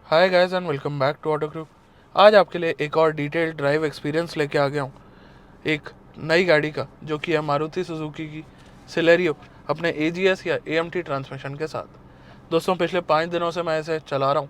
Hi guys and welcome back to auto group. आज आपके लिए एक और डिटेल्ड ड्राइव एक्सपीरियंस लेके आ गया हूँ एक नई गाड़ी का, जो कि है मारुति सुजुकी की सिलेरियो अपने AGS या AMT ट्रांसमिशन के साथ। दोस्तों, पिछले 5 दिनों से मैं इसे चला रहा हूँ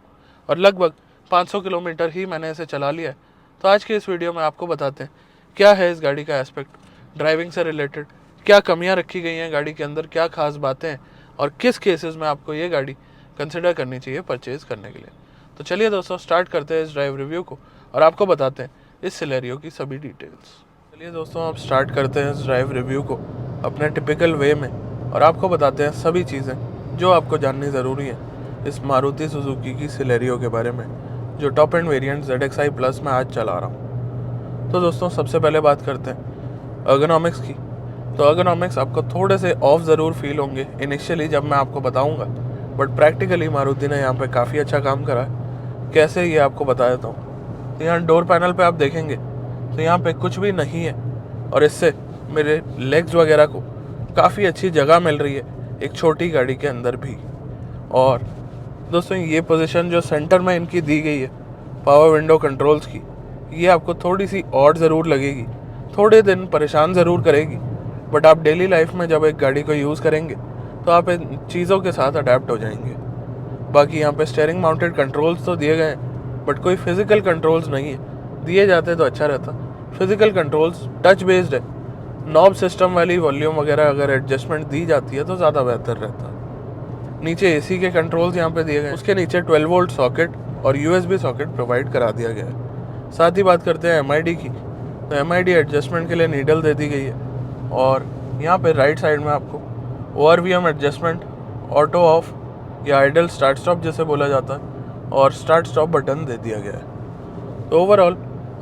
और लगभग 500 किलोमीटर ही मैंने इसे चला लिया है। तो आज के इस वीडियो में आपको बताते हैं क्या है इस गाड़ी का एस्पेक्ट, ड्राइविंग से रिलेटेड क्या कमियाँ रखी गई हैं गाड़ी के अंदर, क्या खास बातें हैं और किस केसेस में आपको ये गाड़ी कंसिडर करनी चाहिए परचेज़ करने के लिए। तो चलिए दोस्तों, स्टार्ट करते हैं इस ड्राइव रिव्यू को और आपको बताते हैं इस सिलेरियो की सभी डिटेल्स। चलिए दोस्तों, अब स्टार्ट करते हैं इस ड्राइव रिव्यू को अपने टिपिकल वे में और आपको बताते हैं सभी चीज़ें जो आपको जाननी ज़रूरी है इस मारुति सुजुकी की सिलेरियो के बारे में, जो top end variant ZXi plus में आज चला रहा हूँ। तो दोस्तों, सबसे पहले बात करते हैं अर्गोनॉमिक्स की। तो अर्गोनॉमिक्स आपको थोड़े से ऑफ ज़रूर फील होंगे इनिशियली जब मैं आपको बताऊँगा, बट प्रैक्टिकली मारुति ने यहाँ पे काफ़ी अच्छा काम करा है। कैसे, ये आपको बता देता हूँ। तो यहाँ डोर पैनल पे आप देखेंगे तो यहाँ पे कुछ भी नहीं है और इससे मेरे लेग्स वगैरह को काफ़ी अच्छी जगह मिल रही है एक छोटी गाड़ी के अंदर भी। और दोस्तों, ये पोजीशन जो सेंटर में इनकी दी गई है पावर विंडो कंट्रोल्स की, ये आपको थोड़ी सी और ज़रूर लगेगी, थोड़े दिन परेशान ज़रूर करेगी, बट आप डेली लाइफ में जब एक गाड़ी को यूज़ करेंगे तो आप इन चीज़ों के साथ अडेप्ट हो जाएंगे। बाकी यहाँ पे स्टेयरिंग माउंटेड कंट्रोल्स तो दिए गए हैं, बट कोई फिजिकल कंट्रोल्स नहीं है। दिए जाते तो अच्छा रहता। फिजिकल कंट्रोल्स टच बेस्ड है। नॉब सिस्टम वाली वॉल्यूम वगैरह अगर एडजस्टमेंट दी जाती है तो ज़्यादा बेहतर रहता। नीचे AC के कंट्रोल्स यहाँ पे दिए गए, उसके नीचे 12 वोल्ट सॉकेट और USB सॉकेट प्रोवाइड करा दिया गया है। साथ ही बात करते हैं MID की। तो MID एडजस्टमेंट के लिए नीडल दे दी गई है और यहाँ पे राइट साइड में आपको ORVM एडजस्टमेंट, ऑटो ऑफ या आइडल स्टार्ट स्टॉप जैसे बोला जाता है, और स्टार्ट स्टॉप बटन दे दिया गया है। तो ओवरऑल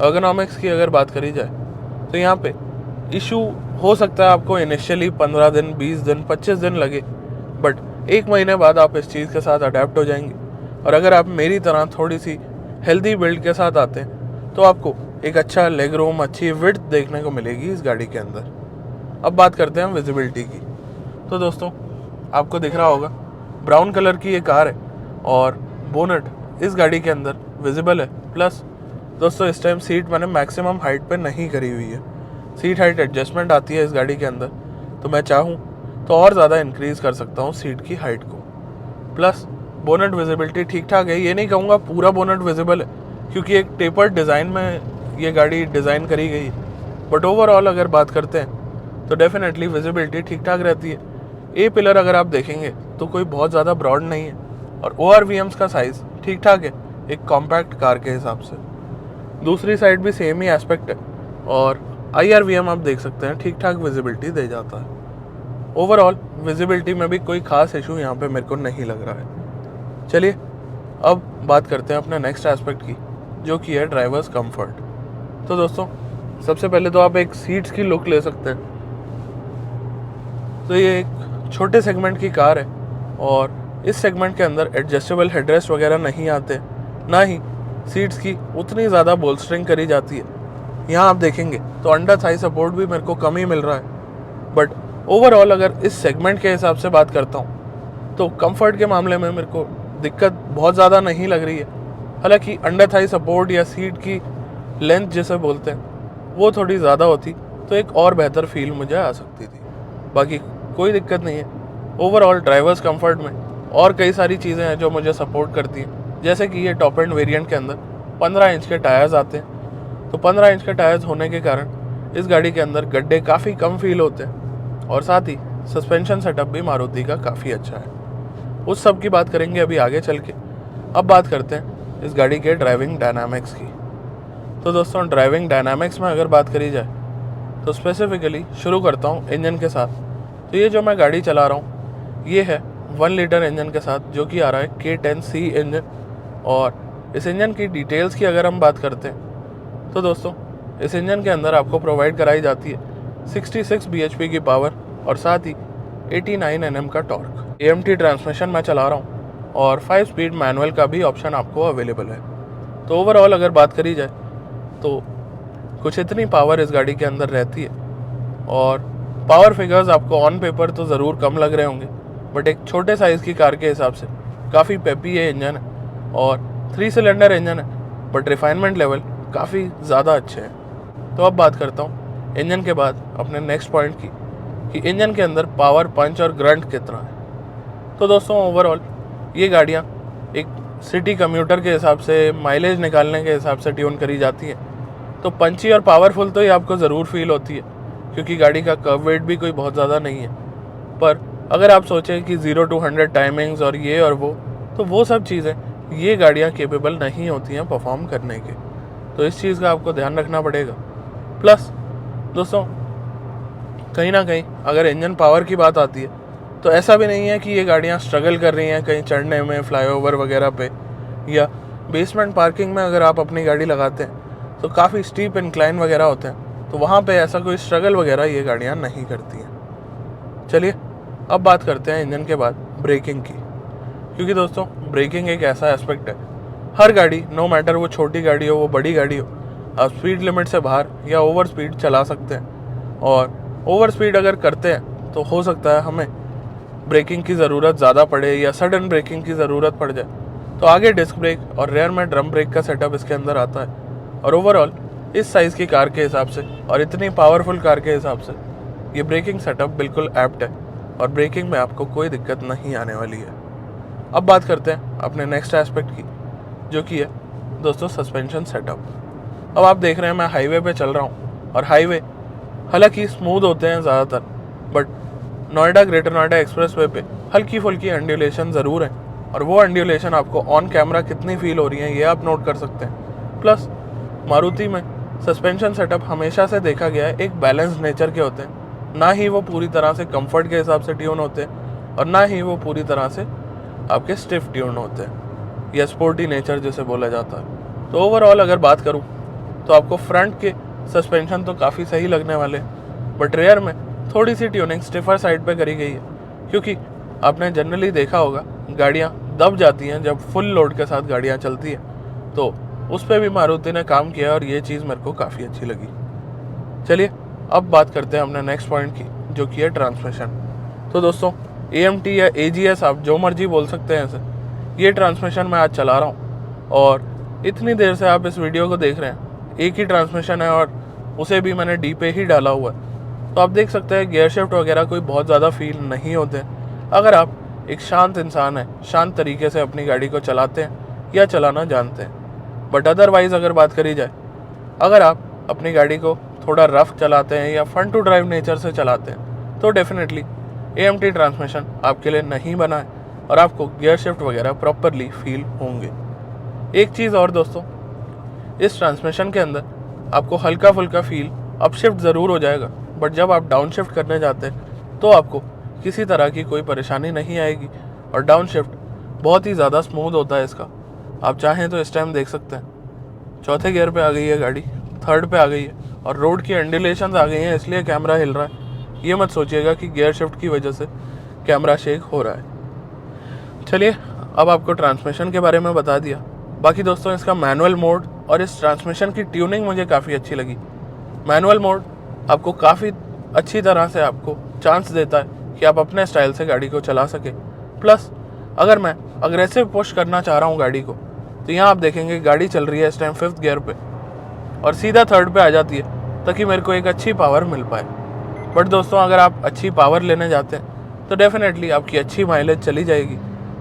अर्गोनॉमिक्स की अगर बात करी जाए तो यहाँ पे इशू हो सकता है आपको इनिशियली 15 दिन, 20 दिन, 25 दिन लगे, बट 1 महीने बाद आप इस चीज़ के साथ अडेप्ट हो जाएंगे। और अगर आप मेरी तरह थोड़ी सी हेल्दी बिल्ड के साथ आते हैं तो आपको एक अच्छा लेग रूम, अच्छी विड्थ देखने को मिलेगी इस गाड़ी के अंदर। अब बात करते हैं विजिबिलिटी की। तो दोस्तों, आपको दिख रहा होगा ब्राउन कलर की ये कार है और बोनट इस गाड़ी के अंदर विजिबल है। प्लस दोस्तों, इस टाइम सीट मैंने मैक्सिमम हाइट पे नहीं करी हुई है। सीट हाइट एडजस्टमेंट आती है इस गाड़ी के अंदर, तो मैं चाहूँ तो और ज़्यादा इंक्रीज़ कर सकता हूँ सीट की हाइट को। प्लस बोनट विजिबिलिटी ठीक ठाक है, ये नहीं कहूँगा पूरा बोनट विजिबल है क्योंकि एक टेपर्ड डिज़ाइन में ये गाड़ी डिज़ाइन करी गई है, बट ओवरऑल अगर बात करते हैं तो डेफिनेटली विजिबिलिटी ठीक ठाक रहती है। ए पिलर अगर आप देखेंगे तो कोई बहुत ज़्यादा ब्रॉड नहीं है और ORVMs का साइज़ ठीक ठाक है एक कॉम्पैक्ट कार के हिसाब से। दूसरी साइड भी सेम ही एस्पेक्ट है और IRVM आप देख सकते हैं ठीक ठाक विजिबिलिटी दे जाता है। ओवरऑल विजिबिलिटी में भी कोई खास इशू यहाँ पे मेरे को नहीं लग रहा है। चलिए अब बात करते हैं अपने नेक्स्ट एस्पेक्ट की, जो कि है ड्राइवर्स कंफर्ट। तो दोस्तों, सबसे पहले तो आप एक सीट्स की लुक ले सकते हैं। तो ये एक छोटे सेगमेंट की कार है और इस सेगमेंट के अंदर एडजस्टेबल हेडरेस्ट वगैरह नहीं आते, ना ही सीट्स की उतनी ज़्यादा बोल्स्टरिंग करी जाती है। यहाँ आप देखेंगे तो अंडर थाई सपोर्ट भी मेरे को कम ही मिल रहा है, बट ओवरऑल अगर इस सेगमेंट के हिसाब से बात करता हूँ तो कंफर्ट के मामले में मेरे को दिक्कत बहुत ज़्यादा नहीं लग रही है। हालांकि अंडर थाई सपोर्ट या सीट की लेंथ जैसे बोलते हैं वो थोड़ी ज़्यादा होती तो एक और बेहतर फील मुझे आ सकती थी। बाकी कोई दिक्कत नहीं है। ओवरऑल ड्राइवर्स कंफर्ट में और कई सारी चीज़ें हैं जो मुझे सपोर्ट करती हैं, जैसे कि ये टॉप एंड वेरिएंट के अंदर 15 इंच के टायर्स आते हैं। तो 15 इंच के टायर्स होने के कारण इस गाड़ी के अंदर गड्ढे काफ़ी कम फील होते हैं और साथ ही सस्पेंशन सेटअप भी मारुति का काफ़ी अच्छा है। उस सब की बात करेंगे अभी आगे चल के। अब बात करते हैं इस गाड़ी के ड्राइविंग डायनामिक्स की। तो दोस्तों, ड्राइविंग डायनामिक्स में अगर बात करी जाए तो स्पेसिफिकली शुरू करता हूँ इंजन के साथ। तो ये जो मैं गाड़ी चला रहा हूँ ये है 1 लीटर इंजन के साथ, जो कि आ रहा है K10C इंजन। और इस इंजन की डिटेल्स की अगर हम बात करते हैं तो दोस्तों, इस इंजन के अंदर आपको प्रोवाइड कराई जाती है 66 bhp की पावर और साथ ही 89 Nm का टॉर्क। AMT ट्रांसमिशन मैं चला रहा हूँ और 5 स्पीड मैनुअल का भी ऑप्शन आपको अवेलेबल है। तो ओवरऑल अगर बात करी जाए तो कुछ इतनी पावर इस गाड़ी के अंदर रहती है और पावर फिगर्स आपको ऑन पेपर तो ज़रूर कम लग रहे होंगे, बट एक छोटे साइज़ की कार के हिसाब से काफ़ी पेपी ये इंजन है और 3 सिलेंडर इंजन है बट रिफाइनमेंट लेवल काफ़ी ज़्यादा अच्छे हैं। तो अब बात करता हूँ इंजन के बाद अपने नेक्स्ट पॉइंट की, कि इंजन के अंदर पावर, पंच और ग्रंट कितना है। तो दोस्तों ओवरऑल ये गाड़ियाँ एक सिटी कम्यूटर के हिसाब से, माइलेज निकालने के हिसाब से ट्यून करी जाती हैं। तो पंची और पावरफुल तो ये आपको ज़रूर फील होती है, क्योंकि गाड़ी का कर्व वेट भी कोई बहुत ज़्यादा नहीं है। पर अगर आप सोचें कि 0 to 100 टाइमिंग्स और ये और तो वो सब चीज़ें ये गाड़ियाँ केपेबल नहीं होती हैं परफॉर्म करने के। तो इस चीज़ का आपको ध्यान रखना पड़ेगा। प्लस दोस्तों कहीं ना कहीं अगर इंजन पावर की बात आती है तो ऐसा भी नहीं है कि ये गाड़ियाँ स्ट्रगल कर रही हैं कहीं चढ़ने में, फ्लाईओवर वगैरह पे, या बेसमेंट पार्किंग में अगर आप अपनी गाड़ी लगाते हैं तो काफ़ी स्टीप इंक्लाइन वगैरह होते हैं, तो वहाँ पे ऐसा कोई स्ट्रगल वगैरह ये गाड़ियाँ नहीं करती हैं। चलिए अब बात करते हैं इंजन के बाद ब्रेकिंग की, क्योंकि दोस्तों ब्रेकिंग एक ऐसा एस्पेक्ट है, हर गाड़ी नो मैटर वो छोटी गाड़ी हो वो बड़ी गाड़ी हो, आप स्पीड लिमिट से बाहर या ओवर स्पीड चला सकते हैं। और ओवर स्पीड अगर करते हैं तो हो सकता है हमें ब्रेकिंग की ज़रूरत ज़्यादा पड़े या सडन ब्रेकिंग की ज़रूरत पड़ जाए, तो आगे डिस्क ब्रेक और रेयर में ड्रम ब्रेक का सेटअप इसके अंदर आता है। और ओवरऑल इस साइज़ की कार के हिसाब से और इतनी पावरफुल कार के हिसाब से ये ब्रेकिंग सेटअप बिल्कुल एप्ट है और ब्रेकिंग में आपको कोई दिक्कत नहीं आने वाली है। अब बात करते हैं अपने नेक्स्ट एस्पेक्ट की, जो कि है दोस्तों सस्पेंशन सेटअप। अब आप देख रहे हैं मैं हाईवे पे चल रहा हूँ, और हाईवे हालांकि स्मूथ होते हैं ज़्यादातर, but Noida, greater Noida expressway पे हल्की फुल्की एंड्यूलेशन ज़रूर है, और वो एंड्यूलेशन आपको ऑन कैमरा कितनी फील हो रही है ये आप नोट कर सकते हैं। प्लस मारुति में सस्पेंशन सेटअप हमेशा से देखा गया है एक बैलेंस नेचर के होते हैं, ना ही वो पूरी तरह से कंफर्ट के हिसाब से ट्यून होते हैं और ना ही वो पूरी तरह से आपके स्टिफ ट्यून होते हैं या स्पोर्टी नेचर जिसे बोला जाता है। तो ओवरऑल अगर बात करूँ तो आपको फ्रंट के सस्पेंशन तो काफ़ी सही लगने वाले, बट रेयर में थोड़ी सी ट्यूनिंग स्टिफर साइड पे करी गई है, क्योंकि आपने जनरली देखा होगा गाड़ियाँ दब जाती हैं जब फुल लोड के साथ गाड़ियाँ चलती हैं, तो उस पर भी मारुति ने काम किया और ये चीज़ मेरे को काफ़ी अच्छी लगी। चलिए अब बात करते हैं अपने नेक्स्ट पॉइंट की, जो कि है ट्रांसमिशन। तो दोस्तों AMT या AGS आप जो मर्जी बोल सकते हैं इसे, ये ट्रांसमिशन मैं आज चला रहा हूँ, और इतनी देर से आप इस वीडियो को देख रहे हैं, एक ही ट्रांसमिशन है और उसे भी मैंने डी पे ही डाला हुआ है। तो आप देख सकते हैं गियर शिफ्ट वगैरह कोई बहुत ज़्यादा फील नहीं होते अगर आप एक शांत इंसान है, शांत तरीके से अपनी गाड़ी को चलाते हैं या चलाना जानते हैं। बट अदरवाइज़ अगर बात करी जाए, अगर आप अपनी गाड़ी को थोड़ा रफ चलाते हैं या फन टू ड्राइव नेचर से चलाते हैं, तो डेफिनेटली AMT ट्रांसमिशन आपके लिए नहीं बना है और आपको गियर शिफ्ट वगैरह प्रॉपरली फील होंगे। एक चीज़ और दोस्तों, इस ट्रांसमिशन के अंदर आपको हल्का फुल्का फील अपशिफ्ट ज़रूर हो जाएगा, बट जब आप डाउन शिफ्ट करने जाते हैं तो आपको किसी तरह की कोई परेशानी नहीं आएगी, और डाउन शिफ्ट बहुत ही ज़्यादा स्मूथ होता है इसका। आप चाहें तो इस टाइम देख सकते हैं चौथे गियर पे आ गई है गाड़ी, थर्ड पे आ गई है, और रोड की एंडुलेशंस आ गई हैं इसलिए कैमरा हिल रहा है। ये मत सोचिएगा कि गियर शिफ्ट की वजह से कैमरा शेक हो रहा है। चलिए अब आपको ट्रांसमिशन के बारे में बता दिया। बाकी दोस्तों इसका मैनुअल मोड और इस ट्रांसमिशन की ट्यूनिंग मुझे काफ़ी अच्छी लगी। मैनुअल मोड आपको काफ़ी अच्छी तरह से आपको चांस देता है कि आप अपने स्टाइल से गाड़ी को चला सके। प्लस अगर मैं अग्रेसिव पुश करना चाह रहा हूँ गाड़ी को, तो यहाँ आप देखेंगे गाड़ी चल रही है इस टाइम 5th गियर पे और सीधा 3rd पे आ जाती है, ताकि मेरे को एक अच्छी पावर मिल पाए। बट दोस्तों अगर आप अच्छी पावर लेने जाते हैं तो डेफिनेटली आपकी अच्छी माइलेज चली जाएगी।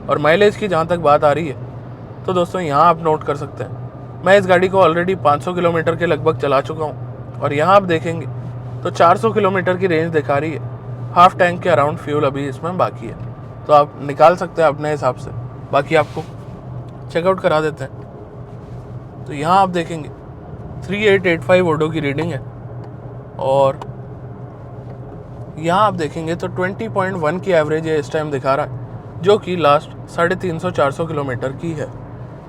और माइलेज की जहाँ तक बात आ रही है, तो दोस्तों यहाँ आप नोट कर सकते हैं मैं इस गाड़ी को ऑलरेडी 500 किलोमीटर के लगभग चला चुका हूँ, और यहाँ आप देखेंगे तो 400 किलोमीटर की रेंज दिखा रही है। हाफ टैंक के अराउंड फ्यूल अभी इसमें बाकी है, तो आप निकाल सकते हैं अपने हिसाब से। बाकी आपको चेकआउट करा देते हैं। तो यहाँ आप देखेंगे 3885 ओडो की रीडिंग है, और यहाँ आप देखेंगे तो 20.1 की एवरेज है इस टाइम दिखा रहा है, जो कि लास्ट 350-400 किलोमीटर की है।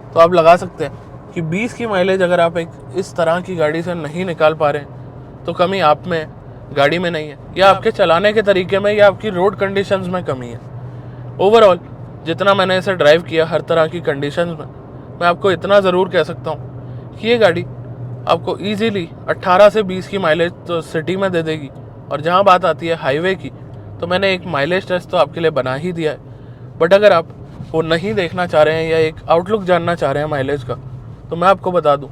तो आप लगा सकते हैं कि 20 की माइलेज अगर आप एक इस तरह की गाड़ी से नहीं निकाल पा रहे हैं, तो कमी आप में, गाड़ी में नहीं है, या आपके चलाने के तरीके में, या आपकी रोड कंडीशंस में कमी है। ओवरऑल जितना मैंने इसे ड्राइव किया हर तरह की कंडीशंस में, मैं आपको इतना ज़रूर कह सकता हूँ कि ये गाड़ी आपको ईजीली 18 से 20 की माइलेज तो सिटी में दे देगी। और जहाँ बात आती है हाईवे की, तो मैंने एक माइलेज टेस्ट तो आपके लिए बना ही दिया है। बट अगर आप वो नहीं देखना चाह रहे हैं या एक आउटलुक जानना चाह रहे हैं माइलेज का, तो मैं आपको बता दूं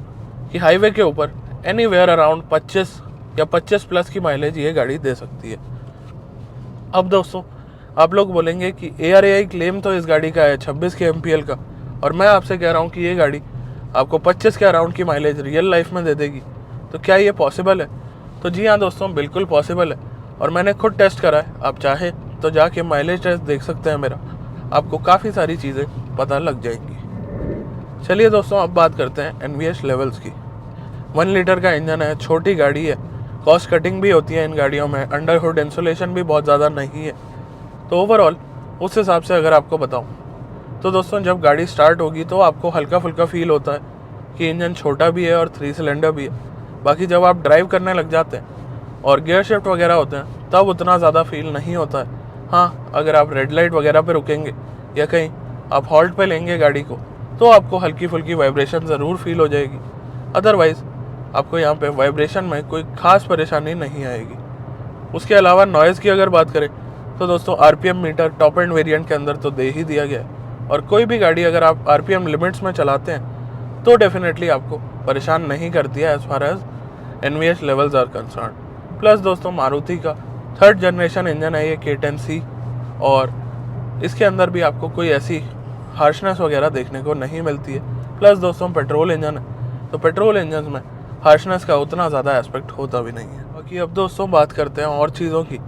कि हाईवे के ऊपर एनीवेयर अराउंड 25 या 25 प्लस की माइलेज ये गाड़ी दे सकती है। अब दोस्तों आप लोग बोलेंगे कि ARAI क्लेम तो इस गाड़ी का है 26 के MPL का, और मैं आपसे कह रहा हूँ कि ये गाड़ी आपको 25 के अराउंड की माइलेज रियल लाइफ में दे देगी, तो क्या ये पॉसिबल है? तो जी हाँ दोस्तों, बिल्कुल पॉसिबल है, और मैंने खुद टेस्ट करा है। आप चाहें तो जाके माइलेज टेस्ट देख सकते हैं मेरा, आपको काफ़ी सारी चीज़ें पता लग जाएंगी। चलिए दोस्तों, अब बात करते हैं NVH लेवल्स की। 1 लीटर का इंजन है, छोटी गाड़ी है, कॉस्ट कटिंग भी होती है इन गाड़ियों में, अंडर हुड इंसुलेशन भी बहुत ज़्यादा नहीं है। तो ओवरऑल उस हिसाब से अगर आपको बताऊं तो दोस्तों, जब गाड़ी स्टार्ट होगी तो आपको हल्का फुल्का फील होता है कि इंजन छोटा भी है और 3 सिलेंडर भी है। बाकी जब आप ड्राइव करने लग जाते हैं और गियर शिफ्ट वगैरह होते हैं तब उतना ज़्यादा फील नहीं होता है। हाँ, अगर आप रेड लाइट वगैरह पे रुकेंगे या कहीं आप हॉल्ट पे लेंगे गाड़ी को, तो आपको हल्की फुल्की वाइब्रेशन ज़रूर फील हो जाएगी। अदरवाइज़ आपको यहाँ पे वाइब्रेशन में कोई ख़ास परेशानी नहीं आएगी। उसके अलावा नॉइज़ की अगर बात करें तो दोस्तों, RPM meter top end variant के अंदर तो दे ही दिया गया है, और कोई भी गाड़ी अगर आप RPM लिमिट्स में चलाते हैं तो डेफिनेटली आपको परेशान नहीं करती है as far as NVH levels are concern. Plus दोस्तों, मारुति का 3rd जनरेशन इंजन है ये K10C, और इसके अंदर भी आपको कोई ऐसी हार्शनेस वगैरह देखने को नहीं मिलती है। प्लस दोस्तों, पेट्रोल इंजन है, तो पेट्रोल इंजन में हार्शनेस का उतना ज़्यादा एस्पेक्ट होता भी नहीं है। बाकी अब दोस्तों बात करते हैं और चीज़ों की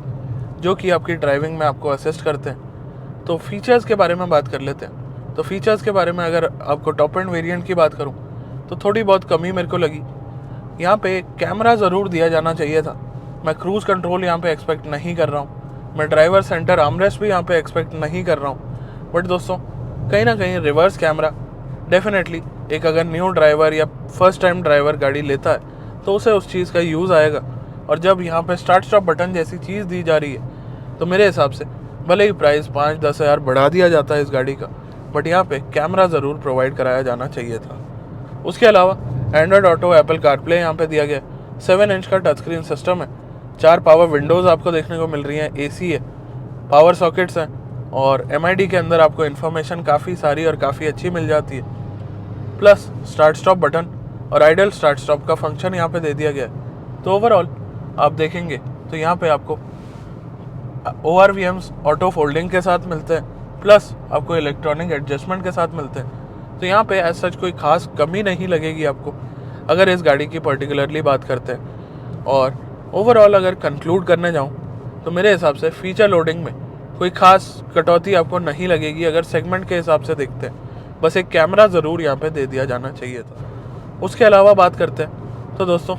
जो कि आपकी ड्राइविंग में आपको असिस्ट करते हैं। तो फीचर्स के बारे में बात कर लेते हैं। तो फीचर्स के बारे में अगर आपको टॉप एंड वेरिएंट की बात करूं तो थोड़ी बहुत कमी मेरे को लगी। यहाँ पे कैमरा ज़रूर दिया जाना चाहिए था। मैं क्रूज़ कंट्रोल यहाँ पे एक्सपेक्ट नहीं कर रहा हूँ, मैं ड्राइवर सेंटर आर्मरेस्ट भी यहाँ पे एक्सपेक्ट नहीं कर रहा हूँ। बट दोस्तों, कहीं ना कहीं रिवर्स कैमरा डेफिनेटली एक अगर न्यू ड्राइवर या फर्स्ट टाइम ड्राइवर गाड़ी लेता है तो उसे उस चीज़ का यूज़ आएगा। और जब यहाँ पे स्टार्ट स्टॉप बटन जैसी चीज़ दी जा रही है तो मेरे हिसाब से भले ही प्राइस 5-10 हज़ार बढ़ा दिया जाता है इस गाड़ी का, बट यहाँ पे कैमरा ज़रूर प्रोवाइड कराया जाना चाहिए था। उसके अलावा एंड्रॉयड ऑटो, एप्पल कारप्ले यहाँ पे दिया गया। 7 इंच का टच स्क्रीन सिस्टम है, 4 पावर विंडोज़ आपको देखने को मिल रही हैं, AC है, पावर सॉकेट्स हैं, और MID के अंदर आपको इन्फॉर्मेशन काफ़ी सारी और काफ़ी अच्छी मिल जाती है। प्लस स्टार्ट स्टॉप बटन और आइडल स्टार्ट स्टॉप का फंक्शन यहाँ पे दे दिया गया है। तो ओवरऑल आप देखेंगे तो यहाँ पे आपको ORVMs ऑटो फोल्डिंग के साथ मिलते हैं, प्लस आपको इलेक्ट्रॉनिक एडजस्टमेंट के साथ मिलते हैं। तो यहाँ पे एज सच कोई खास कमी नहीं लगेगी आपको अगर इस गाड़ी की पर्टिकुलरली बात करते हैं। और ओवरऑल अगर कंक्लूड करने जाऊँ तो मेरे हिसाब से फीचर लोडिंग में कोई खास कटौती आपको नहीं लगेगी अगर सेगमेंट के हिसाब से देखते हैं। बस एक कैमरा ज़रूर यहाँ पे दे दिया जाना चाहिए था। उसके अलावा बात करते हैं तो दोस्तों,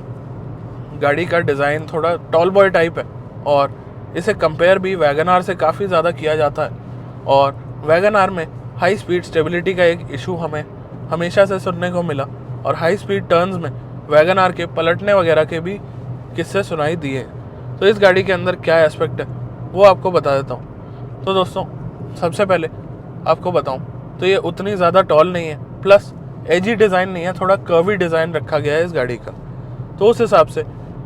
गाड़ी का डिज़ाइन थोड़ा टॉल बॉय टाइप है, और इसे कंपेयर भी वैगन आर से काफ़ी ज़्यादा किया जाता है। और वैगन आर में हाई स्पीड स्टेबिलिटी का एक इशू हमें हमेशा से सुनने को मिला, और हाई स्पीड टर्न्स में वैगन आर के पलटने वगैरह के भी किस्से सुनाई दिए। तो इस गाड़ी के अंदर क्या एस्पेक्ट है वो आपको बता देता हूँ। तो दोस्तों, सबसे पहले आपको बताऊँ तो ये उतनी ज़्यादा टॉल नहीं है, प्लस एजी डिज़ाइन नहीं है, थोड़ा कर्वी डिज़ाइन रखा गया है इस गाड़ी का। तो उस हिसाब से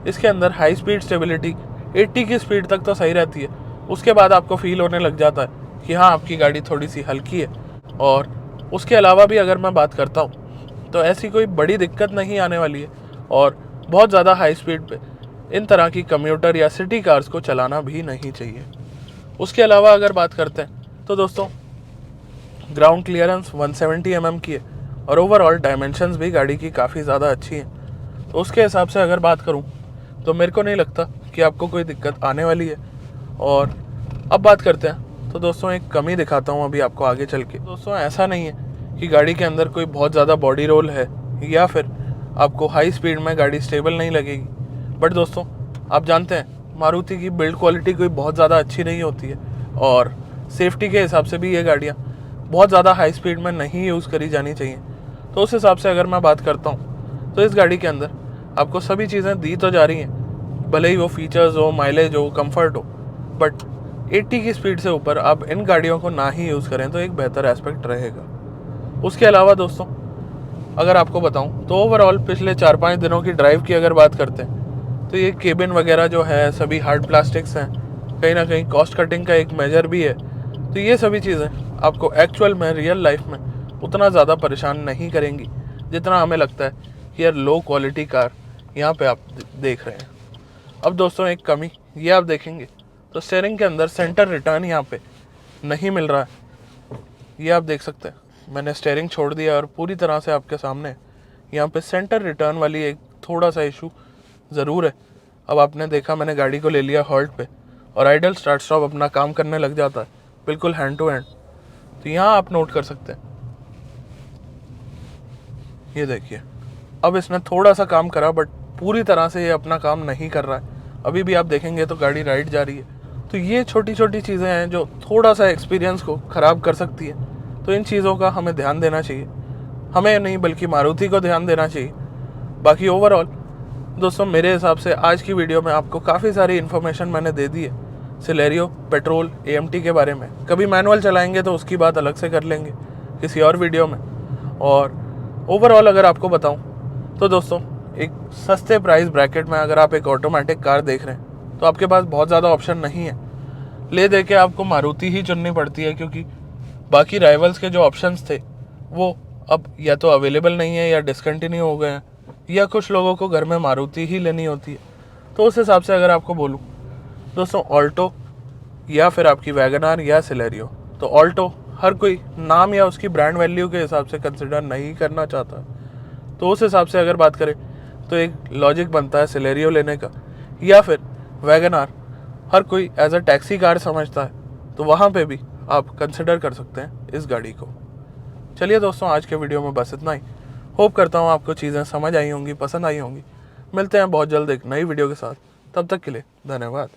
इसके अंदर हाई स्पीड स्टेबिलिटी 80 की स्पीड तक तो सही रहती है। उसके बाद आपको फील होने लग जाता है कि हाँ, आपकी गाड़ी थोड़ी सी हल्की है। और उसके अलावा भी अगर मैं बात करता हूँ तो ऐसी कोई बड़ी दिक्कत नहीं आने वाली है, और बहुत ज़्यादा हाई स्पीड पे इन तरह की कम्यूटर या सिटी कार्स को चलाना भी नहीं चाहिए। उसके अलावा अगर बात करते हैं तो दोस्तों, ग्राउंड क्लियरेंस 170 mm की है, और ओवरऑल डायमेंशंस भी गाड़ी की काफ़ी ज़्यादा अच्छी हैं। तो उसके हिसाब से अगर बात करूं तो मेरे को नहीं लगता कि आपको कोई दिक्कत आने वाली है। और अब बात करते हैं तो दोस्तों, एक कमी दिखाता हूं अभी आपको आगे चल के। दोस्तों, ऐसा नहीं है कि गाड़ी के अंदर कोई बहुत ज़्यादा बॉडी रोल है या फिर आपको हाई स्पीड में गाड़ी स्टेबल नहीं लगेगी। बट दोस्तों, आप जानते हैं मारुति की बिल्ड क्वालिटी कोई बहुत ज़्यादा अच्छी नहीं होती है, और सेफ्टी के हिसाब से भी ये गाड़ियाँ बहुत ज़्यादा हाई स्पीड में नहीं यूज़ करी जानी चाहिए। तो उस हिसाब से अगर मैं बात करता हूँ तो इस गाड़ी के अंदर आपको सभी चीज़ें दी तो जा रही हैं, भले ही वो फीचर्स हो, माइलेज हो, कंफर्ट हो, बट 80 की स्पीड से ऊपर आप इन गाड़ियों को ना ही यूज़ करें तो एक बेहतर एस्पेक्ट रहेगा। उसके अलावा दोस्तों, अगर आपको बताऊं तो ओवरऑल पिछले 4-5 दिनों की ड्राइव की अगर बात करते हैं तो ये केबिन वगैरह जो है सभी हार्ड प्लास्टिक्स हैं, कहीं ना कहीं कॉस्ट कटिंग का एक मेजर भी है। तो ये सभी चीज़ें आपको एक्चुअल में रियल लाइफ में उतना ज़्यादा परेशान नहीं करेंगी जितना हमें लगता है कि यार लो क्वालिटी कार यहाँ पे आप देख रहे हैं। अब दोस्तों एक कमी ये आप देखेंगे तो स्टीयरिंग के अंदर सेंटर रिटर्न यहाँ पे नहीं मिल रहा है। ये आप देख सकते हैं मैंने स्टीयरिंग छोड़ दिया और पूरी तरह से आपके सामने यहाँ पे सेंटर रिटर्न वाली एक थोड़ा सा इशू ज़रूर है। अब आपने देखा मैंने गाड़ी को ले लिया हॉल्ट पे और आइडल स्टार्ट स्टॉप अपना काम करने लग जाता है बिल्कुल हैंड टू हैंड। तो यहाँ आप नोट कर सकते हैं, ये देखिए अब इसने थोड़ा सा काम करा बट पूरी तरह से ये अपना काम नहीं कर रहा है। अभी भी आप देखेंगे तो गाड़ी राइट जा रही है। तो ये छोटी छोटी चीज़ें हैं जो थोड़ा सा एक्सपीरियंस को ख़राब कर सकती है। तो इन चीज़ों का हमें ध्यान देना चाहिए, हमें नहीं बल्कि मारुति को ध्यान देना चाहिए। बाकी ओवरऑल दोस्तों मेरे हिसाब से आज की वीडियो में आपको काफ़ी सारी इन्फॉर्मेशन मैंने दे दी है सिलेरियो पेट्रोल AMT के बारे में। कभी मैनुअल चलाएंगे तो उसकी बात अलग से कर लेंगे किसी और वीडियो में। और ओवरऑल अगर आपको बताऊं तो दोस्तों एक सस्ते प्राइस ब्रैकेट में अगर आप एक ऑटोमेटिक कार देख रहे हैं तो आपके पास बहुत ज़्यादा ऑप्शन नहीं है। ले दे के आपको मारुति ही चुननी पड़ती है क्योंकि बाकी राइवल्स के जो ऑप्शंस थे वो अब या तो अवेलेबल नहीं है या डिसकंटिन्यू हो गए हैं या कुछ लोगों को घर में मारुति ही लेनी होती है। तो उस हिसाब से अगर आपको बोलूँ दोस्तों ऑल्टो या फिर आपकी वैगनार या सिलेरियो, तो ऑल्टो हर कोई नाम या उसकी ब्रांड वैल्यू के हिसाब से कंसिडर नहीं करना चाहता। तो उस हिसाब से अगर बात करें तो एक लॉजिक बनता है सिलेरियो लेने का, या फिर वैगनार हर कोई एज अ टैक्सी कार समझता है तो वहाँ पे भी आप कंसिडर कर सकते हैं इस गाड़ी को। चलिए दोस्तों आज के वीडियो में बस इतना ही। होप करता हूँ आपको चीज़ें समझ आई होंगी, पसंद आई होंगी। मिलते हैं बहुत जल्द एक नई वीडियो के साथ, तब तक के लिए धन्यवाद।